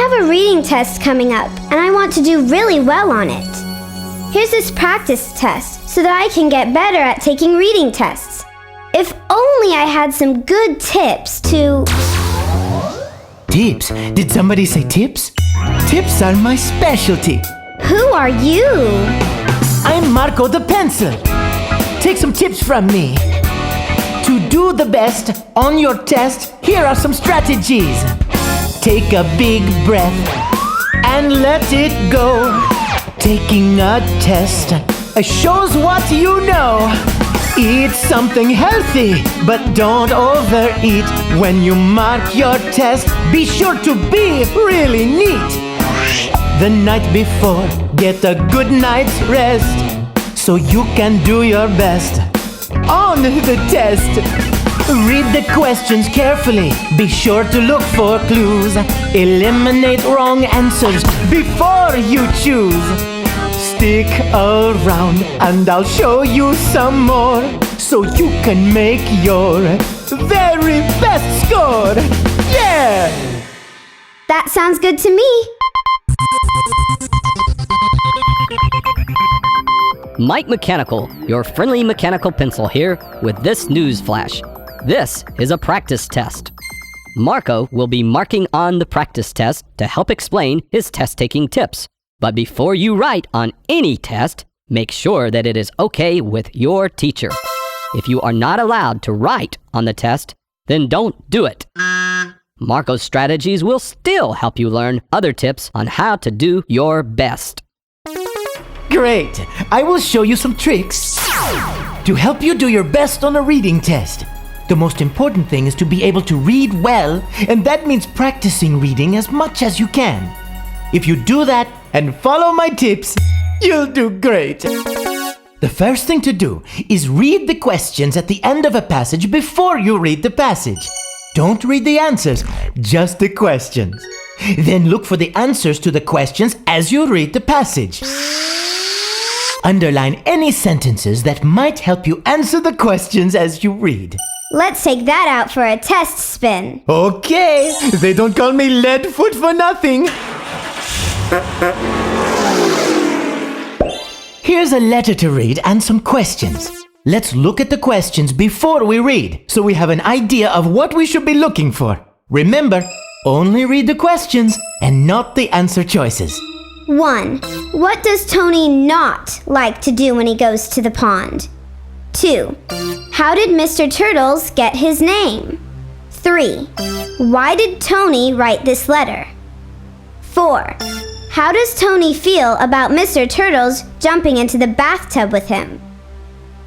have a reading test coming up, and I want to do really well on it. Here's this practice test so that I can get better at taking reading tests. If only I had some good tips to... Tips? Did somebody say tips? Tips are my specialty. Who are you? I'm Marco the Pencil. Take some tips from me. To do the best on your test, here are some strategies. Take a big breath and let it go. Taking a test shows what you know. Eat something healthy, but don't overeat. When you mark your test, be sure to be really neat. The night before, get a good night's rest, so you can do your best on the test. Read the questions carefully, be sure to look for clues. Eliminate wrong answers before you choose. Stick around and I'll show you some more, so you can make your very best score. Yeah! That sounds good to me. Mike Mechanical, your friendly mechanical pencil here with this news flash. This is a practice test. Marco will be marking on the practice test to help explain his test-taking tips. But before you write on any test, make sure that it is okay with your teacher. If you are not allowed to write on the test, then don't do it. Marco's strategies will still help you learn other tips on how to do your best. Great! I will show you some tricks to help you do your best on a reading test. The most important thing is to be able to read well, and that means practicing reading as much as you can. If you do that and follow my tips, you'll do great. The first thing to do is read the questions at the end of a passage before you read the passage. Don't read the answers, just the questions. Then look for the answers to the questions as you read the passage. Underline any sentences that might help you answer the questions as you read. Let's take that out for a test spin. Okay, they don't call me Leadfoot for nothing. Here's a letter to read and some questions. Let's look at the questions before we read, so we have an idea of what we should be looking for. Remember, only read the questions and not the answer choices. 1. What does Tony not like to do when he goes to the pond? 2. How did Mr. Turtles get his name? 3. Why did Tony write this letter? 4. How does Tony feel about Mr. Turtles jumping into the bathtub with him?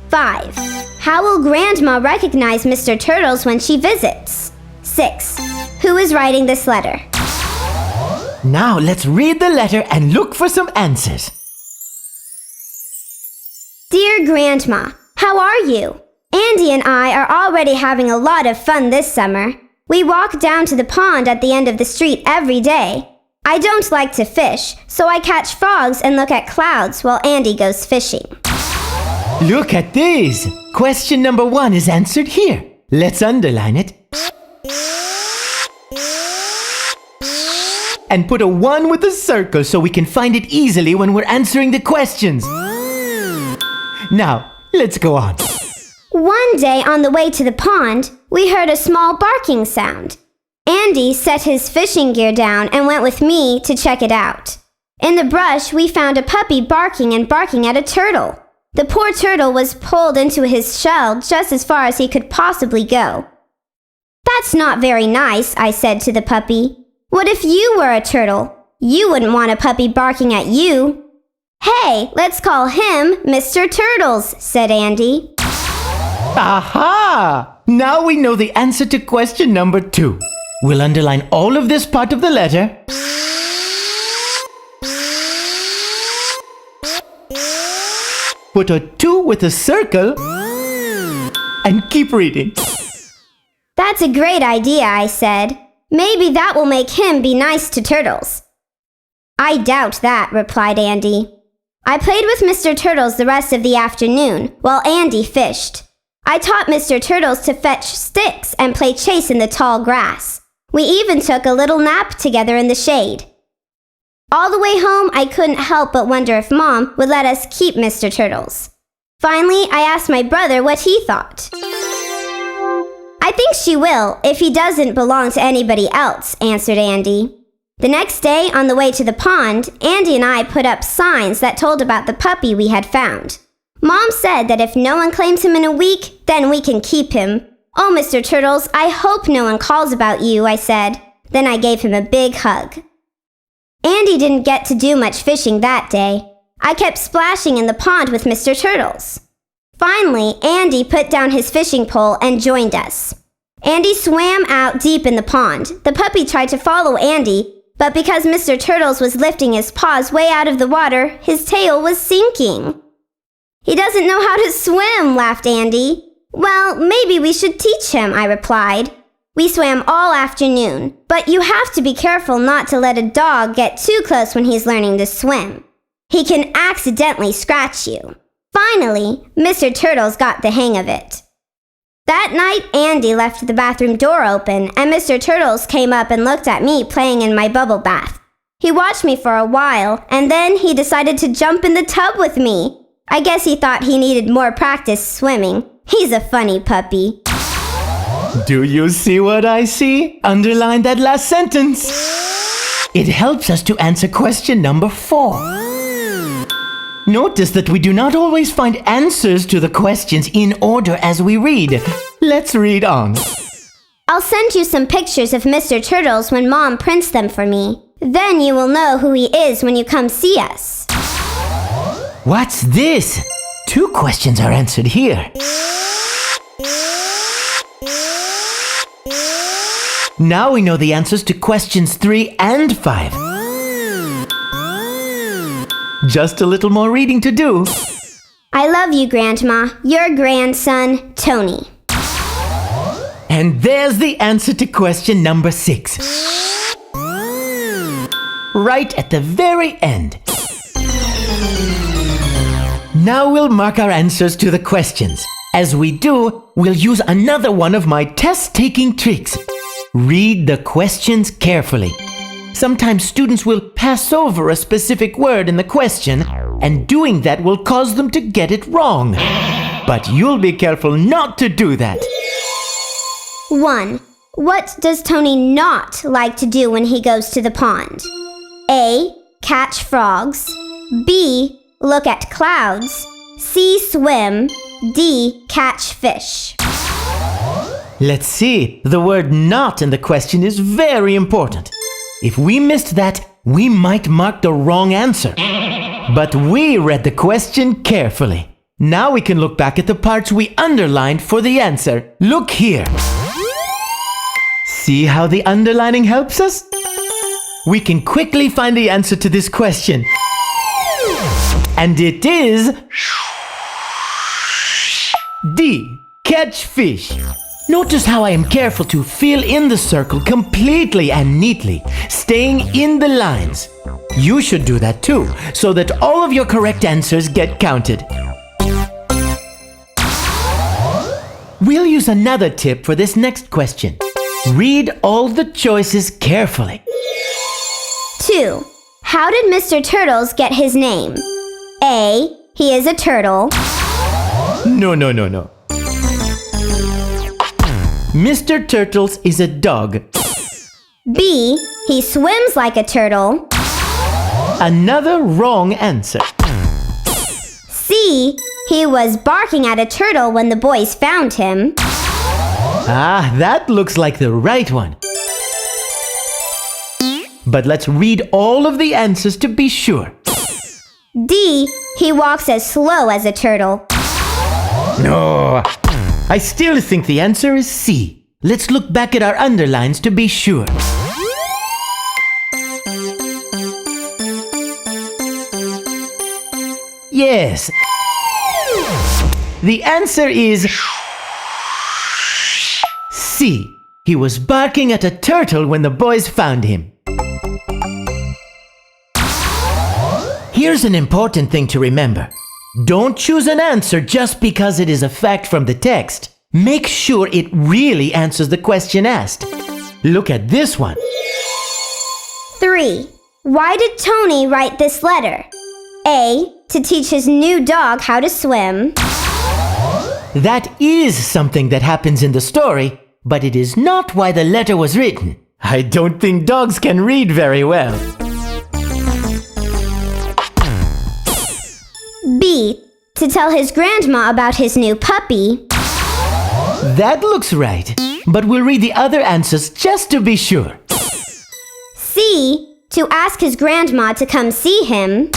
5. How will Grandma recognize Mr. Turtles when she visits? 6. Who is writing this letter? Now let's read the letter and look for some answers. Dear Grandma, how are you? Andy and I are already having a lot of fun this summer. We walk down to the pond at the end of the street every day. I don't like to fish, so I catch frogs and look at clouds while Andy goes fishing. Look at these! Question number 1 is answered here. Let's underline it. And put a 1 with a circle so we can find it easily when we're answering the questions. Now, let's go on. One day on the way to the pond, we heard a small barking sound. Andy set his fishing gear down and went with me to check it out. In the brush, we found a puppy barking at a turtle. The poor turtle was pulled into his shell just as far as he could possibly go. That's not very nice, I said to the puppy. What if you were a turtle? You wouldn't want a puppy barking at you. Hey, let's call him Mr. Turtles, said Andy. Aha! Now we know the answer to question number 2. We'll underline all of this part of the letter. Put a 2 with a circle and keep reading. That's a great idea, I said. Maybe that will make him be nice to turtles. I doubt that, replied Andy. I played with Mr. Turtles the rest of the afternoon while Andy fished. I taught Mr. Turtles to fetch sticks and play chase in the tall grass. We even took a little nap together in the shade. All the way home, I couldn't help but wonder if Mom would let us keep Mr. Turtles. Finally, I asked my brother what he thought. I think she will, if he doesn't belong to anybody else, answered Andy. The next day, on the way to the pond, Andy and I put up signs that told about the puppy we had found. Mom said that if no one claims him in a week, then we can keep him. Oh, Mr. Turtles, I hope no one calls about you, I said. Then I gave him a big hug. Andy didn't get to do much fishing that day. I kept splashing in the pond with Mr. Turtles. Finally, Andy put down his fishing pole and joined us. Andy swam out deep in the pond. The puppy tried to follow Andy, but because Mr. Turtles was lifting his paws way out of the water, his tail was sinking. He doesn't know how to swim, laughed Andy. Well, maybe we should teach him, I replied. We swam all afternoon, but you have to be careful not to let a dog get too close when he's learning to swim. He can accidentally scratch you. Finally, Mr. Turtles got the hang of it. That night, Andy left the bathroom door open, and Mr. Turtles came up and looked at me playing in my bubble bath. He watched me for a while, and then he decided to jump in the tub with me. I guess he thought he needed more practice swimming. He's a funny puppy. Do you see what I see? Underline that last sentence. It helps us to answer question number 4. Notice that we do not always find answers to the questions in order as we read. Let's read on. I'll send you some pictures of Mr. Turtles when Mom prints them for me. Then you will know who he is when you come see us. What's this? 2 questions are answered here. Now we know the answers to questions 3 and 5. Just a little more reading to do. I love you, Grandma. Your grandson, Tony. And there's the answer to question number 6. Right at the very end. Now we'll mark our answers to the questions. As we do, we'll use another one of my test-taking tricks. Read the questions carefully. Sometimes students will pass over a specific word in the question, and doing that will cause them to get it wrong. But you'll be careful not to do that. 1. What does Tony not like to do when he goes to the pond? A. Catch frogs. B. Look at clouds. C. Swim. D. Catch fish. Let's see. The word not in the question is very important. If we missed that, we might mark the wrong answer. But we read the question carefully. Now we can look back at the parts we underlined for the answer. Look here. See how the underlining helps us? We can quickly find the answer to this question. And it is D. Catch fish. Notice how I am careful to fill in the circle completely and neatly, staying in the lines. You should do that too, so that all of your correct answers get counted. We'll use another tip for this next question. Read all the choices carefully. 2. How did Mr. Turtles get his name? A. He is a turtle. No. Mr. Turtles is a dog. B. He swims like a turtle. Another wrong answer. C. He was barking at a turtle when the boys found him. Ah, that looks like the right one. But let's read all of the answers to be sure. D. He walks as slow as a turtle. No, I still think the answer is C. Let's look back at our underlines to be sure. Yes. The answer is C. He was barking at a turtle when the boys found him. Here's an important thing to remember. Don't choose an answer just because it is a fact from the text. Make sure it really answers the question asked. Look at this one. 3. Why did Tony write this letter? A. To teach his new dog how to swim. That is something that happens in the story, but it is not why the letter was written. I don't think dogs can read very well. B. To tell his grandma about his new puppy. That looks right, but we'll read the other answers just to be sure. C. To ask his grandma to come see him.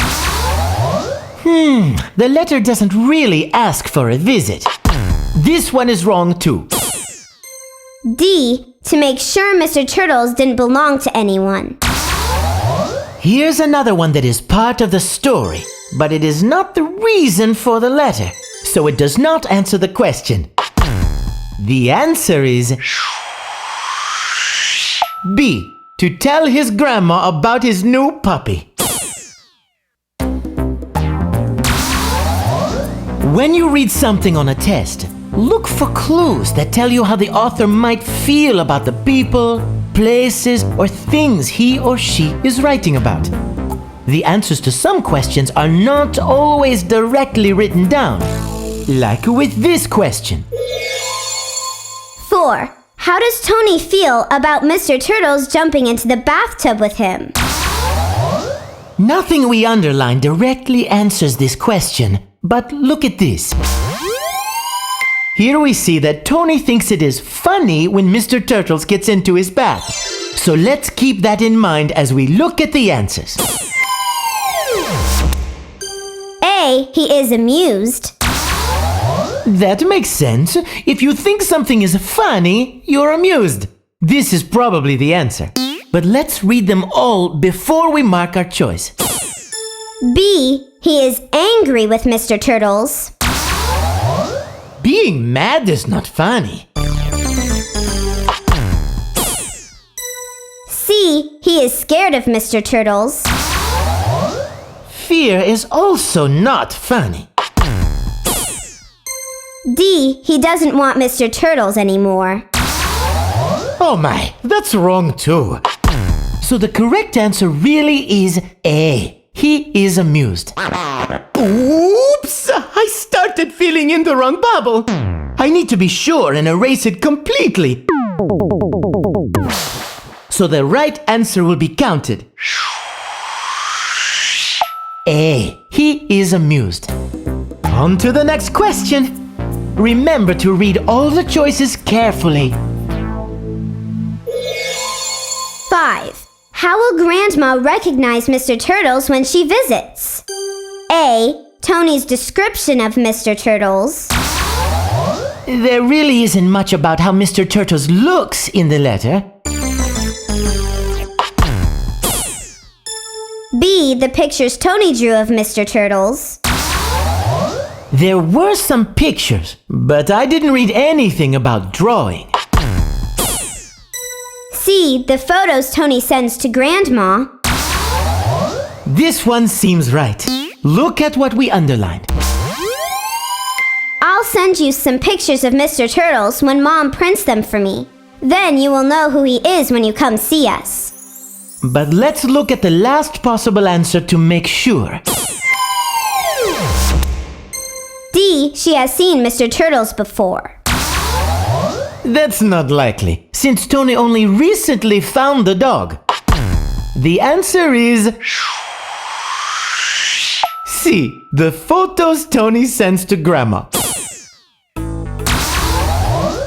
The letter doesn't really ask for a visit. This one is wrong too. D. To make sure Mr. Turtles didn't belong to anyone. Here's another one that is part of the story, but it is not the reason for the letter, so it does not answer the question. The answer is B. To tell his grandma about his new puppy. When you read something on a test, look for clues that tell you how the author might feel about the people, places, or things he or she is writing about. The answers to some questions are not always directly written down, like with this question. 4. How does Tony feel about Mr. Turtles jumping into the bathtub with him? Nothing we underline directly answers this question, but look at this. Here we see that Tony thinks it is funny when Mr. Turtles gets into his bath. So let's keep that in mind as we look at the answers. A. He is amused. That makes sense. If you think something is funny, you're amused. This is probably the answer. But let's read them all before we mark our choice. B. He is angry with Mr. Turtles. Being mad is not funny. C. He is scared of Mr. Turtles. Fear is also not funny. D. He doesn't want Mr. Turtles anymore. Oh my, that's wrong too. So the correct answer really is A. He is amused. Oops! I started filling in the wrong bubble. I need to be sure and erase it completely. So the right answer will be counted. A. He is amused. On to the next question. Remember to read all the choices carefully. 5. How will Grandma recognize Mr. Turtles when she visits? A. Tony's description of Mr. Turtles. There really isn't much about how Mr. Turtles looks in the letter. B. The pictures Tony drew of Mr. Turtles. There were some pictures, but I didn't read anything about drawing. C. The photos Tony sends to Grandma. This one seems right. Look at what we underlined. I'll send you some pictures of Mr. Turtles when Mom prints them for me. Then you will know who he is when you come see us. But let's look at the last possible answer to make sure. D. She has seen Mr. Turtles before. That's not likely, since Tony only recently found the dog. The answer is C. The photos Tony sends to Grandma.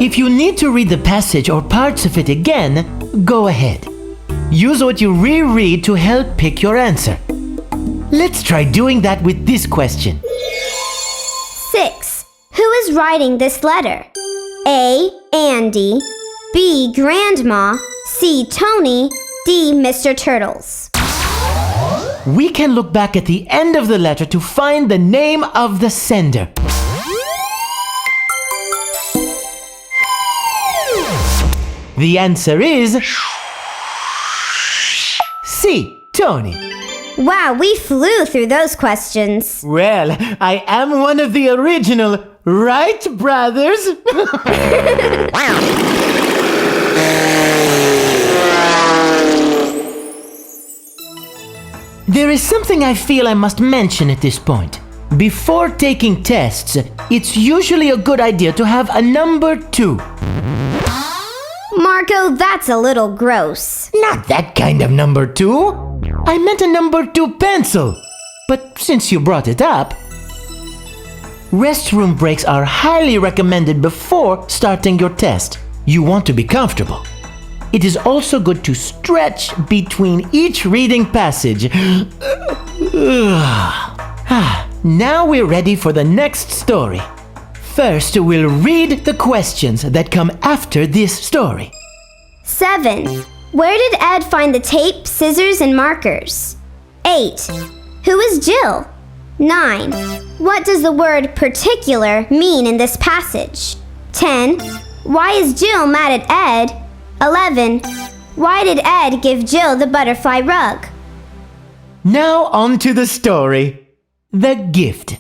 If you need to read the passage or parts of it again, go ahead. Use what you reread to help pick your answer. Let's try doing that with this question. 6. Who is writing this letter? A. Andy. B. Grandma. C. Tony. D. Mr. Turtles. We can look back at the end of the letter to find the name of the sender. The answer is C. Tony. Wow, we flew through those questions. Well, I am one of the original Wright brothers. There is something I feel I must mention at this point. Before taking tests, it's usually a good idea to have a number 2. Marco, that's a little gross. Not that kind of number 2. I meant a number 2 pencil. But since you brought it up, restroom breaks are highly recommended before starting your test. You want to be comfortable. It is also good to stretch between each reading passage. Now we're ready for the next story. First, we'll read the questions that come after this story. 7. Where did Ed find the tape, scissors, and markers? 8. Who is Jill? 9. What does the word particular mean in this passage? 10. Why is Jill mad at Ed? 11. Why did Ed give Jill the butterfly rug? Now on to the story. The gift.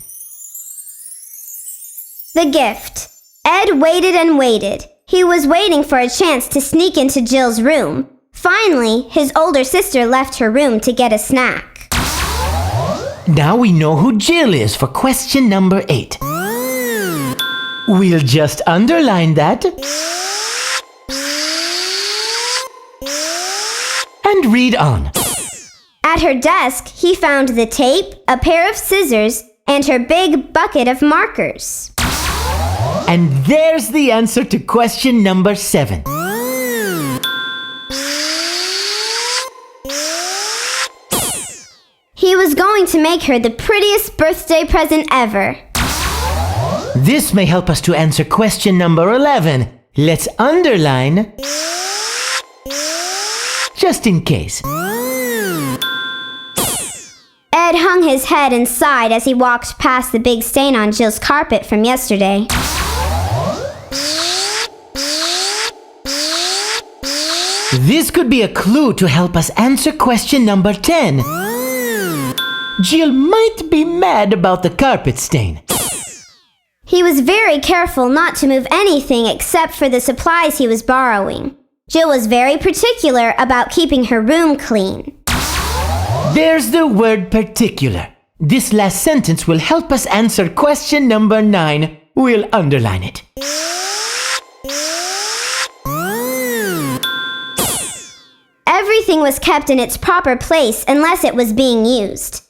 The gift. Ed waited and waited. He was waiting for a chance to sneak into Jill's room. Finally, his older sister left her room to get a snack. Now we know who Jill is for question number 8. We'll just underline that and read on. At her desk, he found the tape, a pair of scissors, and her big bucket of markers. And there's the answer to question number 7. He was going to make her the prettiest birthday present ever. This may help us to answer question number 11. Let's underline just in case. Ed hung his head and sighed as he walked past the big stain on Jill's carpet from yesterday. This could be a clue to help us answer question number 10. Jill might be mad about the carpet stain. He was very careful not to move anything except for the supplies he was borrowing. Jill was very particular about keeping her room clean. There's the word particular. This last sentence will help us answer question number 9. We'll underline it. Everything was kept in its proper place unless it was being used.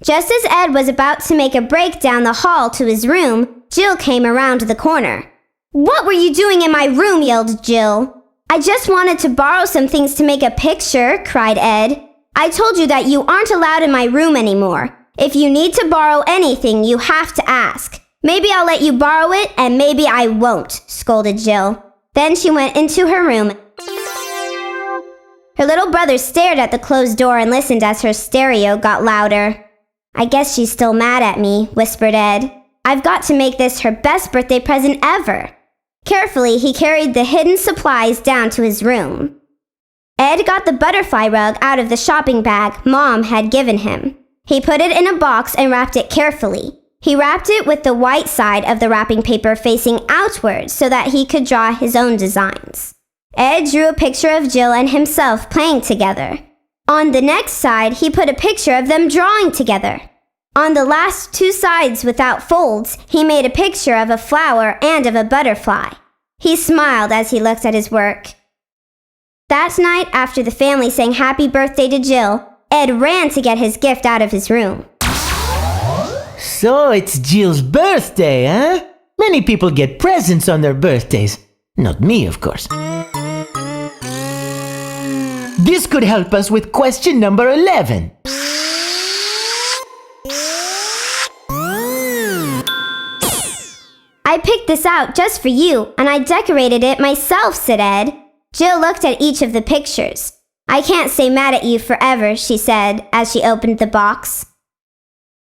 Just as Ed was about to make a break down the hall to his room, Jill came around the corner. "What were you doing in my room?" yelled Jill. "I just wanted to borrow some things to make a picture," cried Ed. "I told you that you aren't allowed in my room anymore. If you need to borrow anything, you have to ask. Maybe I'll let you borrow it, and maybe I won't," scolded Jill. Then she went into her room. Her little brother stared at the closed door and listened as her stereo got louder. "I guess she's still mad at me," whispered Ed. "I've got to make this her best birthday present ever." Carefully, he carried the hidden supplies down to his room. Ed got the butterfly rug out of the shopping bag Mom had given him. He put it in a box and wrapped it carefully. He wrapped it with the white side of the wrapping paper facing outward so that he could draw his own designs. Ed drew a picture of Jill and himself playing together. On the next side, he put a picture of them drawing together. On the last 2 sides without folds, he made a picture of a flower and of a butterfly. He smiled as he looked at his work. That night, after the family sang happy birthday to Jill, Ed ran to get his gift out of his room. So it's Jill's birthday, huh? Many people get presents on their birthdays. Not me, of course. This could help us with question number 11. "I picked this out just for you, and I decorated it myself," said Ed. Jill looked at each of the pictures. "I can't stay mad at you forever," she said as she opened the box.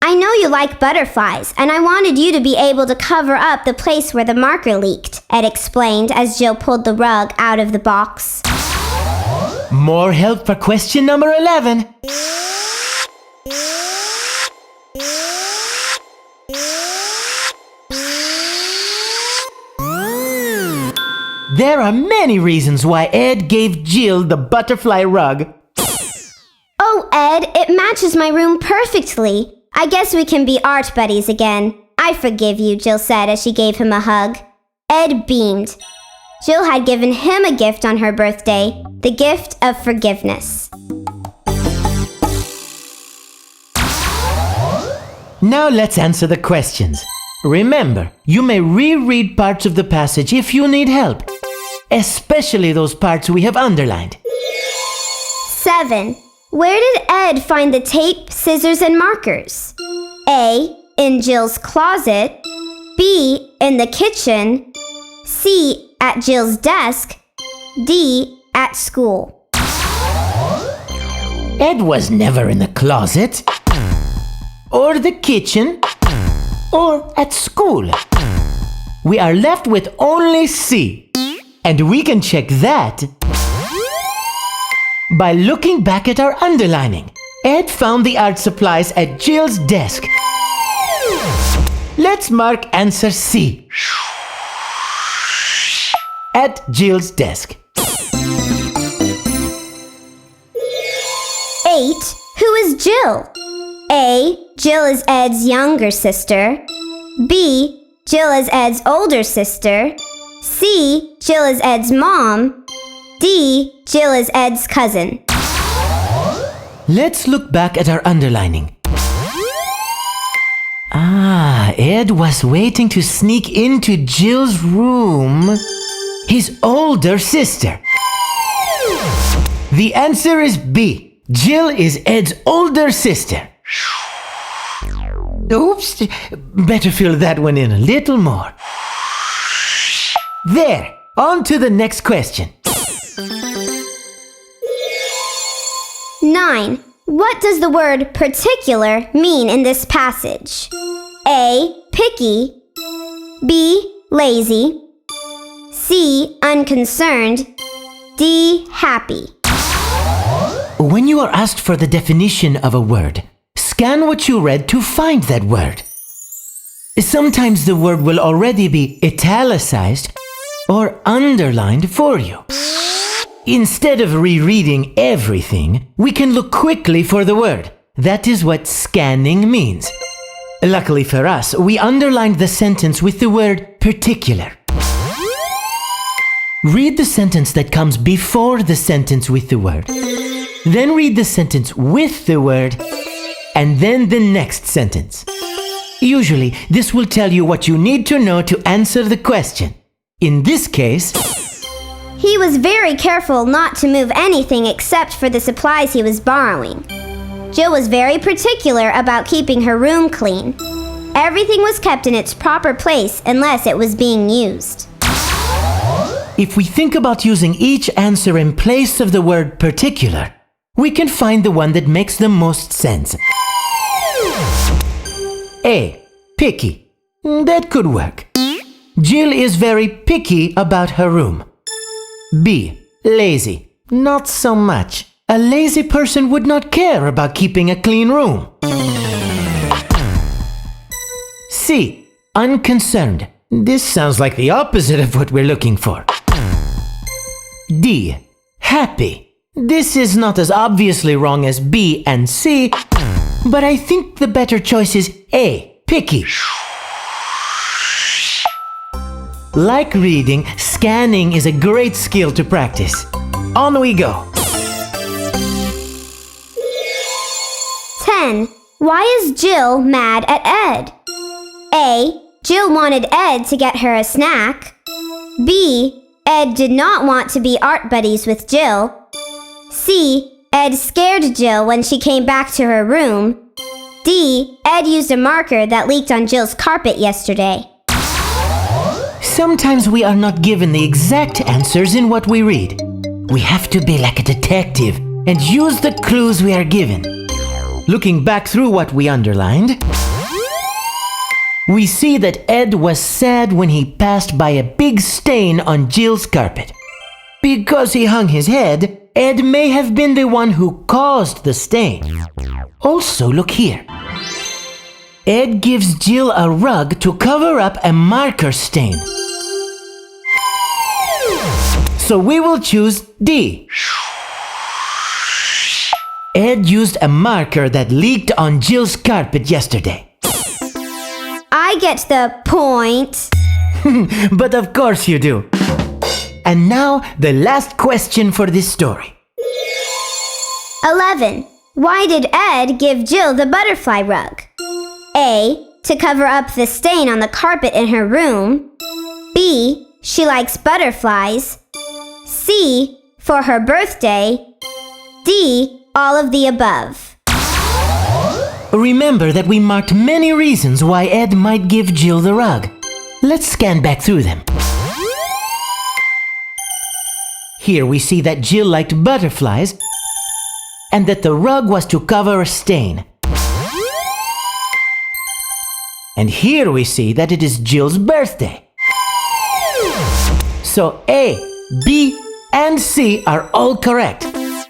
"I know you like butterflies, and I wanted you to be able to cover up the place where the marker leaked," Ed explained as Jill pulled the rug out of the box. More help for question number 11. There are many reasons why Ed gave Jill the butterfly rug. "Oh, Ed, It matches my room perfectly. I guess we can be art buddies again. I forgive you, Jill said as she gave him a hug. Ed beamed. Jill had given him a gift on her birthday, the gift of forgiveness. Now let's answer the questions. Remember, you may reread parts of the passage if you need help, especially those parts we have underlined. 7. Where did Ed find the tape, scissors, and markers? A. In Jill's closet. B. In the kitchen. C. At Jill's desk. D. At school. Ed was never in the closet, or the kitchen, or at school. We are left with only C, and we can check that by looking back at our underlining. Ed found the art supplies at Jill's desk. Let's mark answer C. At Jill's desk. 8. Who is Jill? A. Jill is Ed's younger sister. B. Jill is Ed's older sister. C. Jill is Ed's mom. D. Jill is Ed's cousin. Let's look back at our underlining. Ed was waiting to sneak into Jill's room. His older sister. The answer is B. Jill is Ed's older sister. Oops, better fill that one in a little more. There, on to the next question. 9. What does the word particular mean in this passage? A. Picky. B. Lazy. C. Unconcerned. D. Happy. When you are asked for the definition of a word, scan what you read to find that word. Sometimes the word will already be italicized or underlined for you. Instead of rereading everything, we can look quickly for the word. That is what scanning means. Luckily for us, we underlined the sentence with the word particular. Read the sentence that comes before the sentence with the word. Then read the sentence with the word, and then the next sentence. Usually, this will tell you what you need to know to answer the question. In this case, He was very careful not to move anything except for the supplies he was borrowing. Jill was very particular about keeping her room clean. Everything was kept in its proper place unless it was being used. if we think about using each answer in place of the word particular, we can find the one that makes the most sense. A. Picky. That could work. Jill is very picky about her room. B. Lazy. Not so much. A lazy person would not care about keeping a clean room. C. Unconcerned. This sounds like the opposite of what we're looking for. D. Happy. This is not as obviously wrong as B and C, but I think the better choice is A. Picky. Like reading, scanning is a great skill to practice. On we go. 10. Why is Jill mad at Ed? A. Jill wanted Ed to get her a snack. B. Ed did not want to be art buddies with Jill. C. Ed scared Jill when she came back to her room. D. Ed used a marker that leaked on Jill's carpet yesterday. Sometimes we are not given the exact answers in what we read. We have to be like a detective and use the clues we are given. Looking back through what we underlined, we see that Ed was sad when he passed by a big stain on Jill's carpet. Because he hung his head, Ed may have been the one who caused the stain. Also, look here. Ed gives Jill a rug to cover up a marker stain. So we will choose D. Ed used a marker that leaked on Jill's carpet yesterday. I get the point. But of course you do. And now the last question for this story. 11. Why did Ed give Jill the butterfly rug? A. To cover up the stain on the carpet in her room. B. She likes butterflies. C. For her birthday. D. All of the above. Remember that we marked many reasons why Ed might give Jill the rug. Let's scan back through them. Here we see that Jill liked butterflies and that the rug was to cover a stain. And here we see that it is Jill's birthday. So A, B, and C are all correct.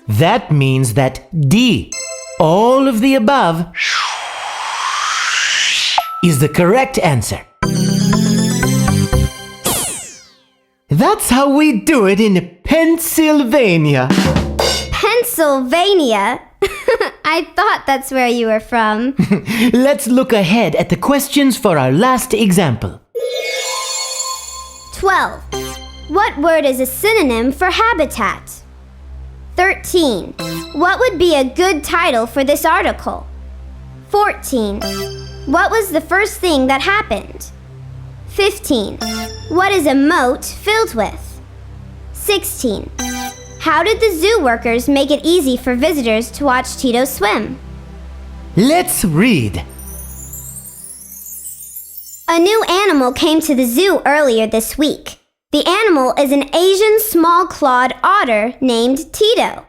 That means that D, all of the above, is the correct answer. That's how we do it in Pennsylvania. Pennsylvania? I thought that's where you were from. Let's look ahead at the questions for our last example. 12. What word is a synonym for habitat? 13. What would be a good title for this article? 14. What was the first thing that happened? 15. What is a moat filled with? 16. How did the zoo workers make it easy for visitors to watch Tito swim? Let's read. A new animal came to the zoo earlier this week. The animal is an Asian small-clawed otter named Tito.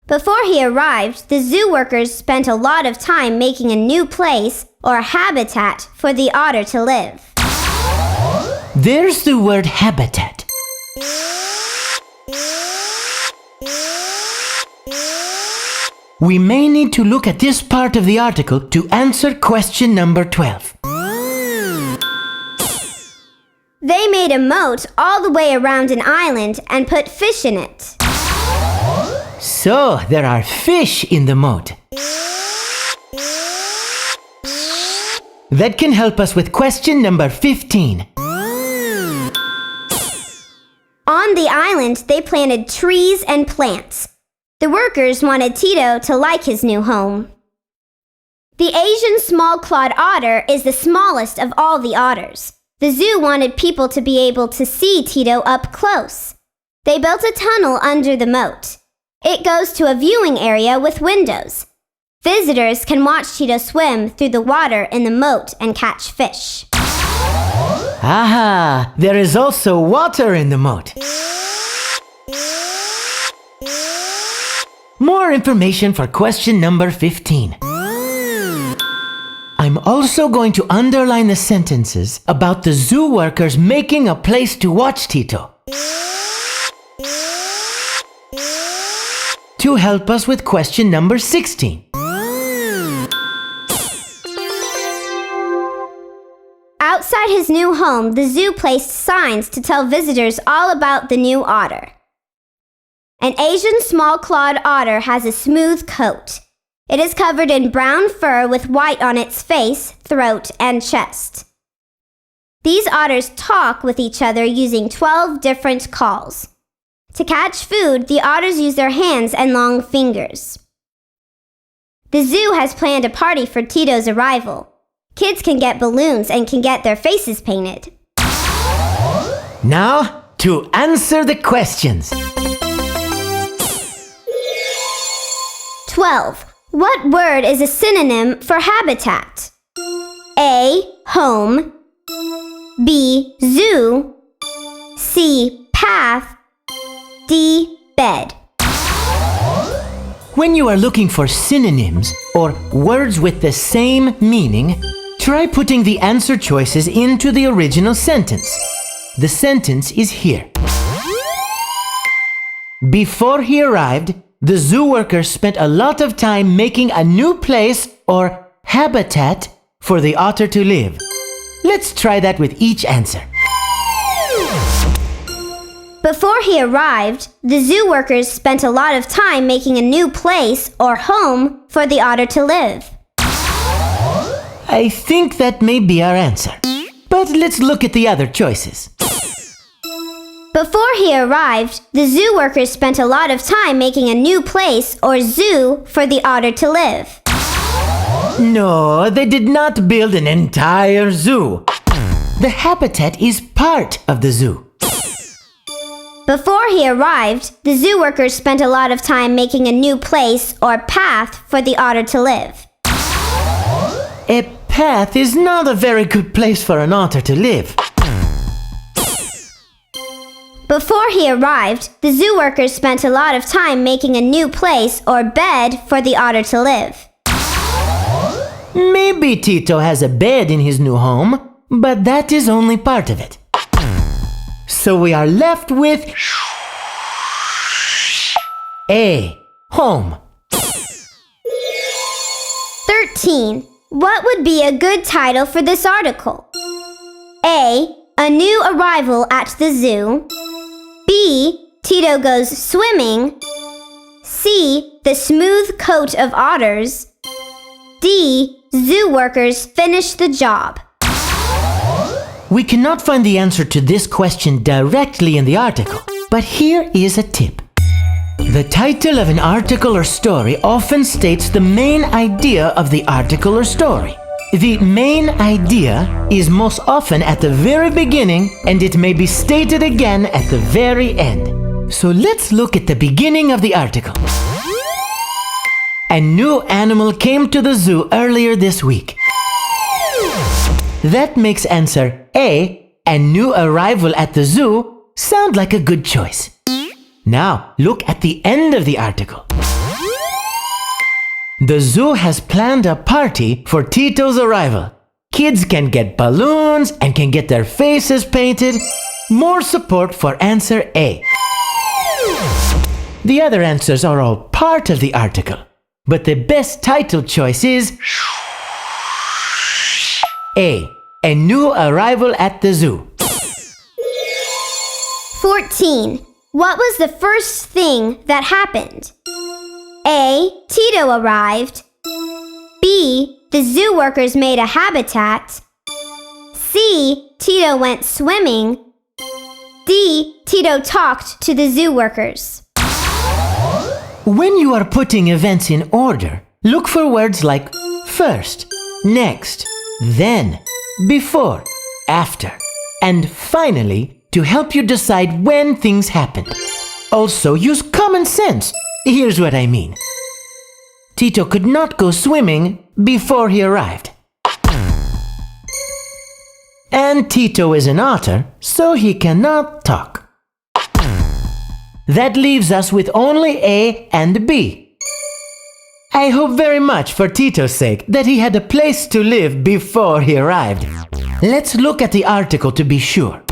Before he arrived, the zoo workers spent a lot of time making a new place or habitat for the otter to live. There's the word habitat. We may need to look at this part of the article to answer question number 12. They made a moat all the way around an island and put fish in it. So, there are fish in the moat. That can help us with question number 15. On the island, they planted trees and plants. The workers wanted Tito to like his new home. The Asian small-clawed otter is the smallest of all the otters. The zoo wanted people to be able to see Tito up close. They built a tunnel under the moat. It goes to a viewing area with windows. Visitors can watch Tito swim through the water in the moat and catch fish. Aha! There is also water in the moat. More information for question number 15. I'm also going to underline the sentences about the zoo workers making a place to watch Tito to help us with question number 16. Outside his new home, the zoo placed signs to tell visitors all about the new otter. An Asian small-clawed otter has a smooth coat. It is covered in brown fur with white on its face, throat, and chest. These otters talk with each other using 12 different calls. To catch food, the otters use their hands and long fingers. The zoo has planned a party for Tito's arrival. Kids can get balloons and can get their faces painted. Now, to answer the questions. 12. What word is a synonym for habitat? A. Home. B. Zoo. C. Path. D. Bed. When you are looking for synonyms or words with the same meaning, try putting the answer choices into the original sentence. The sentence is here. Before he arrived, the zoo workers spent a lot of time making a new place or habitat for the otter to live. Let's try that with each answer. Before he arrived, the zoo workers spent a lot of time making a new place or home for the otter to live. I think that may be our answer. But let's look at the other choices. Before he arrived, the zoo workers spent a lot of time making a new place or zoo for the otter to live. No, they did not build an entire zoo. The habitat is part of the zoo. Before he arrived, the zoo workers spent a lot of time making a new place or path for the otter to live. A path is not a very good place for an otter to live. Before he arrived, the zoo workers spent a lot of time making a new place or bed for the otter to live. Maybe Tito has a bed in his new home, but that is only part of it. So we are left with A. Home. 13. What would be a good title for this article? A. A new arrival at the zoo. B. Tito goes swimming. C. The smooth coat of otters. D. Zoo workers finish the job. We cannot find the answer to this question directly in the article, but here is a tip. The title of an article or story often states the main idea of the article or story. The main idea is most often at the very beginning, and it may be stated again at the very end. So let's look at the beginning of the article. A new animal came to the zoo earlier this week. That makes answer A, a new arrival at the zoo, sound like a good choice. Now, look at the end of the article. The zoo has planned a party for Tito's arrival. Kids can get balloons and can get their faces painted. More support for answer A. The other answers are all part of the article, but the best title choice is A, a new arrival at the zoo. 14. What was the first thing that happened? A. Tito arrived. B. The zoo workers made a habitat. C. Tito went swimming. D. Tito talked to the zoo workers. When you are putting events in order, look for words like first, next, then, before, after, and finally to help you decide when things happened. Also, use common sense. Here's what I mean. Tito could not go swimming before he arrived. And Tito is an otter, so he cannot talk. That leaves us with only A and B. I hope very much for Tito's sake that he had a place to live before he arrived. Let's look at the article to be sure.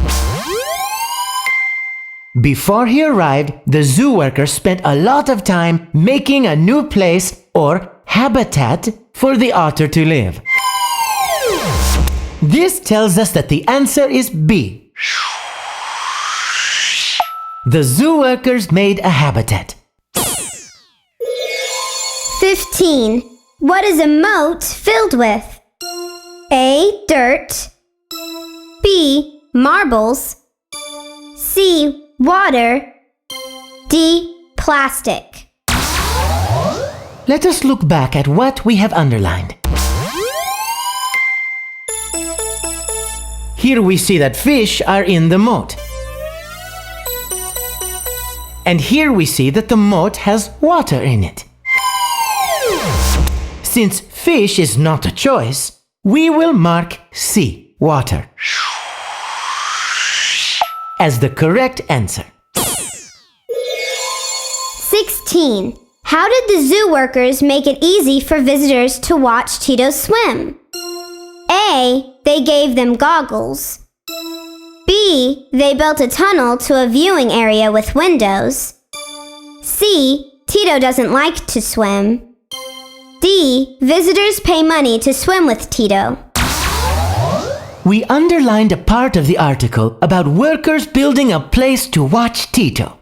Before he arrived, the zoo workers spent a lot of time making a new place or habitat for the otter to live. This tells us that the answer is B. The zoo workers made a habitat. 15. What is a moat filled with? A. Dirt. B. Marbles. C. Water. D. Plastic. Let us look back at what we have underlined. Here we see that fish are in the moat. And here we see that the moat has water in it. Since fish is not a choice, we will mark C, water, as the correct answer. 16. How did the zoo workers make it easy for visitors to watch Tito swim? A. They gave them goggles. B. They built a tunnel to a viewing area with windows. C. Tito doesn't like to swim. D. Visitors pay money to swim with Tito. we underlined a part of the article about workers building a place to watch Tito.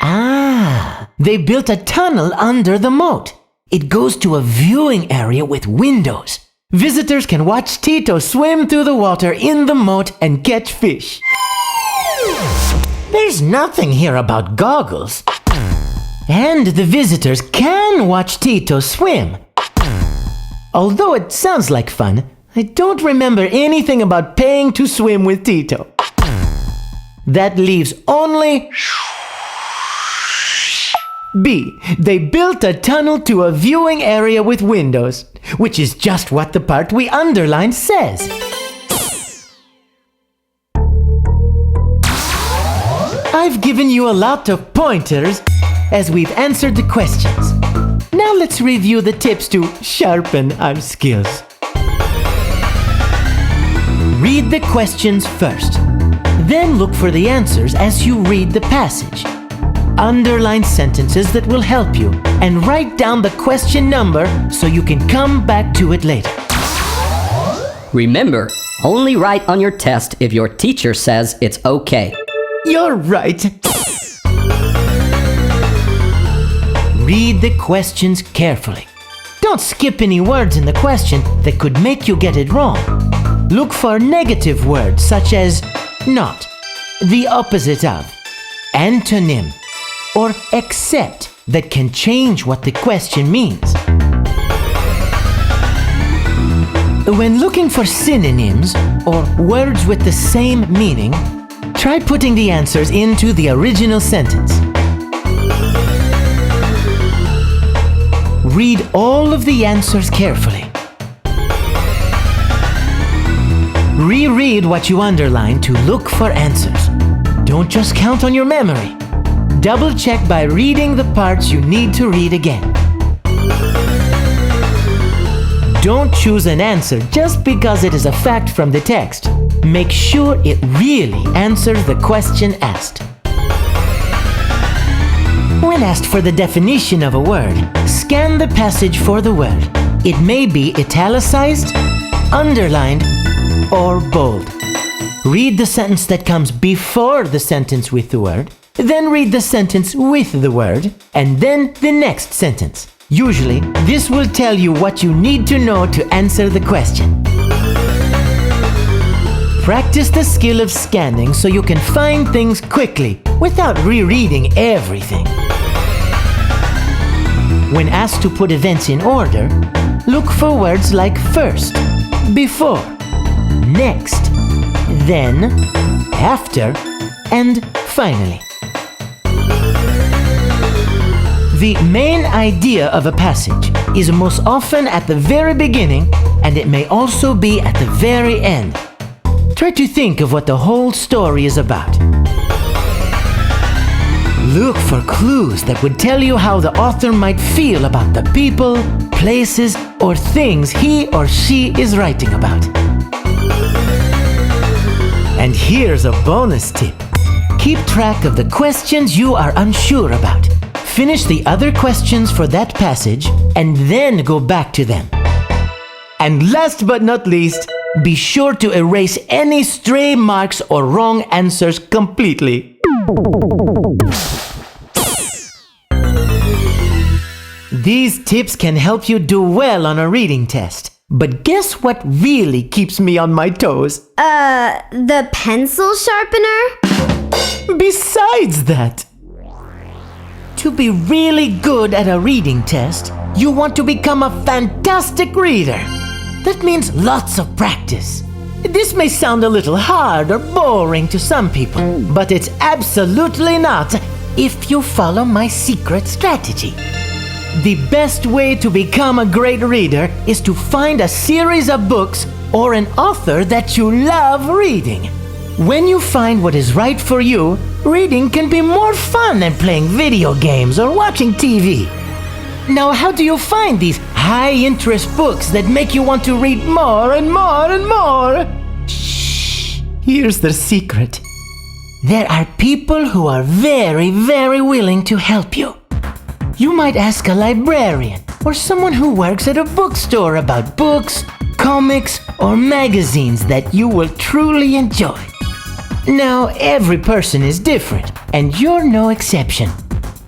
Ah, they built a tunnel under the moat. It goes to a viewing area with windows. Visitors can watch Tito swim through the water in the moat and catch fish. There's nothing here about goggles. And the visitors can watch Tito swim. Although it sounds like fun, I don't remember anything about paying to swim with Tito. That leaves only B. They built a tunnel to a viewing area with windows, which is just what the part we underlined says. I've given you a lot of pointers as we've answered the questions. Now let's review the tips to sharpen our skills. Read the questions first. Then look for the answers as you read the passage. Underline sentences that will help you and write down the question number so you can come back to it later. Remember, only write on your test if your teacher says it's okay. You're right. Read the questions carefully. Don't skip any words in the question that could make you get it wrong. Look for negative words such as not, the opposite of, antonym, or except that can change what the question means. When looking for synonyms or words with the same meaning, try putting the answers into the original sentence. Read all of the answers carefully. Reread what you underlined to look for answers. Don't just count on your memory. Double check by reading the parts you need to read again. Don't choose an answer just because it is a fact from the text. Make sure it really answers the question asked. When asked for the definition of a word, scan the passage for the word. It may be italicized, underlined, or bold. Read the sentence that comes before the sentence with the word, then read the sentence with the word, and then the next sentence. Usually, this will tell you what you need to know to answer the question. Practice the skill of scanning so you can find things quickly without rereading everything. When asked to put events in order, look for words like first, before, next, then, after, and finally. The main idea of a passage is most often at the very beginning, and it may also be at the very end. Try to think of what the whole story is about. Look for clues that would tell you how the author might feel about the people, places, or things he or she is writing about. And here's a bonus tip. Keep track of the questions you are unsure about. Finish the other questions for that passage and then go back to them. And last but not least, be sure to erase any stray marks or wrong answers completely. These tips can help you do well on a reading test. But guess what really keeps me on my toes? The pencil sharpener? Besides that, to be really good at a reading test, you want to become a fantastic reader. That means lots of practice. This may sound a little hard or boring to some people, but it's absolutely not if you follow my secret strategy. The best way to become a great reader is to find a series of books or an author that you love reading. When you find what is right for you, reading can be more fun than playing video games or watching TV. Now, how do you find these high-interest books that make you want to read more and more and more? Shh! Here's the secret. There are people who are very, very willing to help you. You might ask a librarian or someone who works at a bookstore about books, comics, or magazines that you will truly enjoy. Now, every person is different, and you're no exception.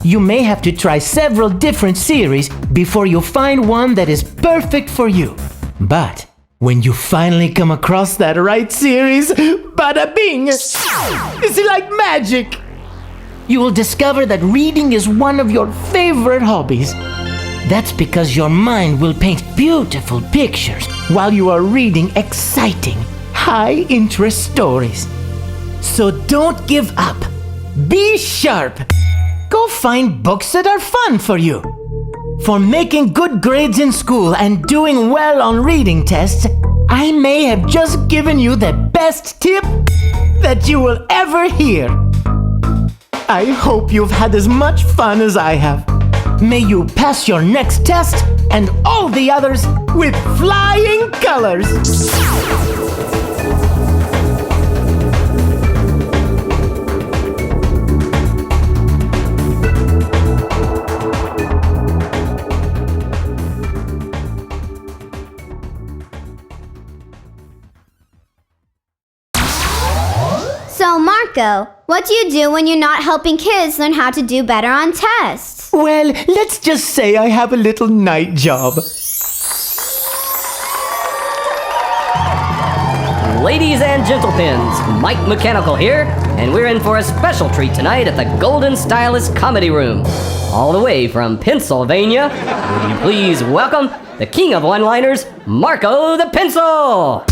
You may have to try several different series before you find one that is perfect for you. But when you finally come across that right series, bada bing! It's like magic! You will discover that reading is one of your favorite hobbies. That's because your mind will paint beautiful pictures while you are reading exciting, high-interest stories. So don't give up. Be sharp. Go find books that are fun for you. For making good grades in school and doing well on reading tests, I may have just given you the best tip that you will ever hear. I hope you've had as much fun as I have. May you pass your next test and all the others with flying colors. So, Marco, what do you do when you're not helping kids learn how to do better on tests? Well, let's just say I have a little night job. Ladies and gentlepins, Mike Mechanical here, and we're in for a special treat tonight at the Golden Stylist Comedy Room. All the way from Pennsylvania, would you please welcome the king of one-liners, Marco the Pencil!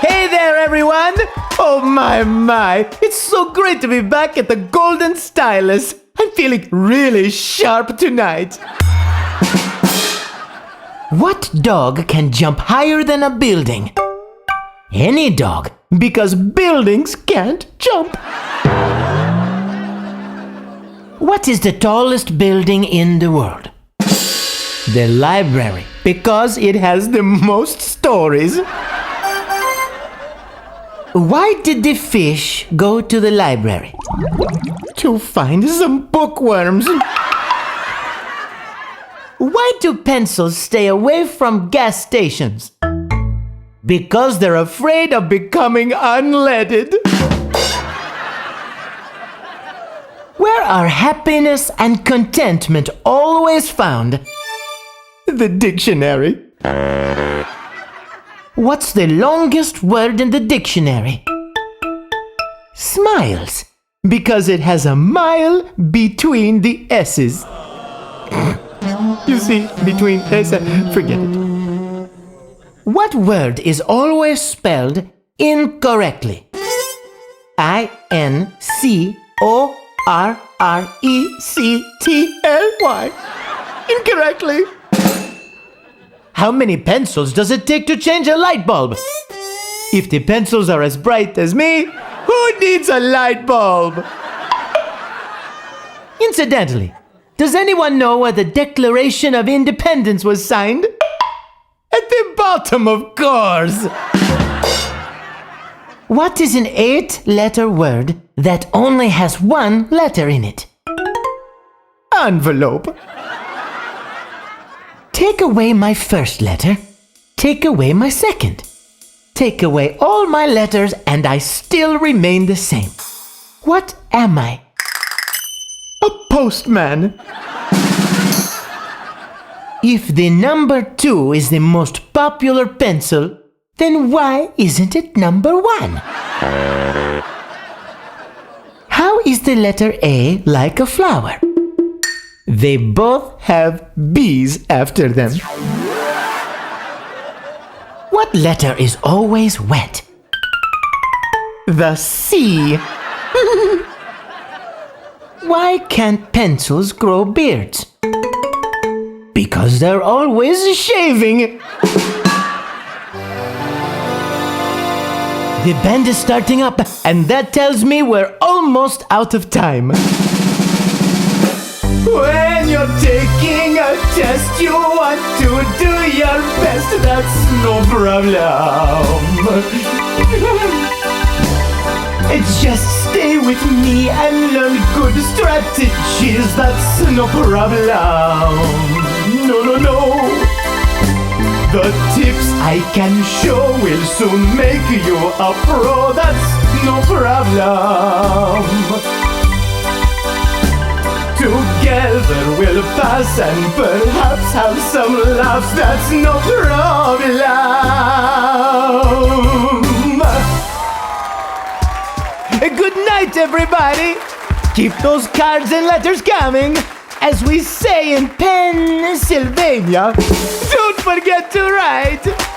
Hey there, everyone! Oh my, it's so great to be back at the Golden Stylist. I'm feeling really sharp tonight. What dog can jump higher than a building? Any dog, because buildings can't jump. What is the tallest building in the world? The library, because it has the most stories. Why did the fish go to the library? To find some bookworms. Why do pencils stay away from gas stations? Because they're afraid of becoming unleaded. Where are happiness and contentment always found? The dictionary. What's the longest word in the dictionary? Smiles, because it has a mile between the S's. You see, between S and... forget it. What word is always spelled incorrectly? INCORRECTLY. Incorrectly. How many pencils does it take to change a light bulb? If the pencils are as bright as me, who needs a light bulb? Incidentally, does anyone know where the Declaration of Independence was signed? At the bottom, of course. What is an 8-letter word that only has one letter in it? Envelope. Take away my first letter, take away my second. Take away all my letters and I still remain the same. What am I? A postman. If the number 2 is the most popular pencil, then why isn't it number 1? How is the letter A like a flower? They both have B's after them. What letter is always wet? The C. Why can't pencils grow beards? Because they're always shaving. The band is starting up, and that tells me we're almost out of time. When you're taking a test, you want to do your best, that's no problem. Just stay with me and learn good strategies, that's no problem. No. The tips I can show will soon make you a pro, that's no problem. Together we'll pass and perhaps have some laughs, that's no problem. Good night, everybody. Keep those cards and letters coming. As we say in Pennsylvania, don't forget to write.